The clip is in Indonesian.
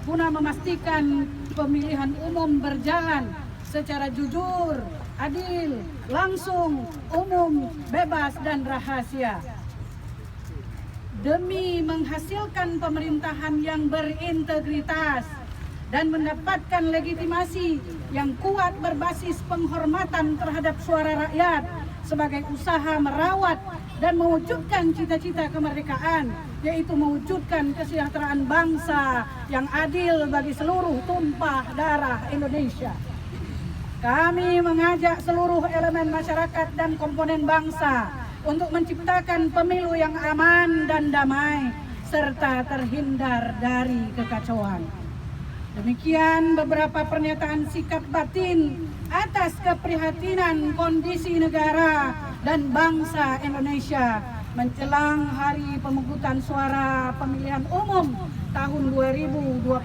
guna memastikan pemilihan umum berjalan secara jujur, adil, langsung, umum, bebas, dan rahasia. Demi menghasilkan pemerintahan yang berintegritas dan mendapatkan legitimasi yang kuat berbasis penghormatan terhadap suara rakyat sebagai usaha merawat dan mewujudkan cita-cita kemerdekaan, yaitu mewujudkan kesejahteraan bangsa yang adil bagi seluruh tumpah darah Indonesia. Kami mengajak seluruh elemen masyarakat dan komponen bangsa untuk menciptakan pemilu yang aman dan damai serta terhindar dari kekacauan. Demikian beberapa pernyataan sikap batin atas keprihatinan kondisi negara dan bangsa Indonesia menjelang hari pemungutan suara pemilihan umum tahun 2020.